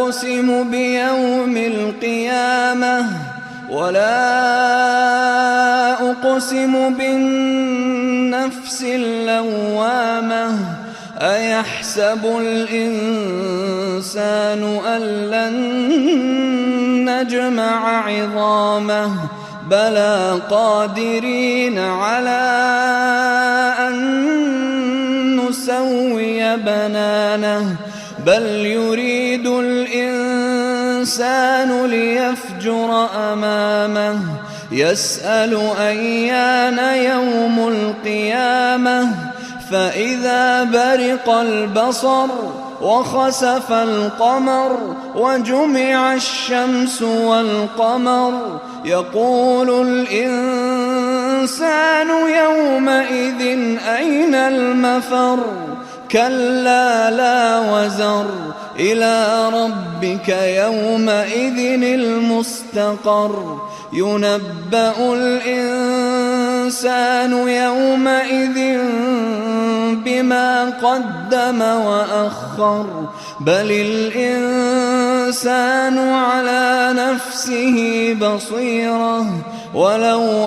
أقسم بيوم القيامة ولا أقسم بالنفس اللوامة أيحسب الإنسان أن لن نجمع عظامه بلى قادرين على أن نسوي بنانه بل يريد الإنسان ليفجر أمامه يسأل أيان يوم القيامة فإذا برق البصر وخسف القمر وجمع الشمس والقمر يقول الإنسان يومئذ أين المفر كلا لا وزر إلى ربك يومئذ المستقر ينبأ الإنسان يومئذ بما قدم وأخر بل الإنسان على نفسه بصيرة ولو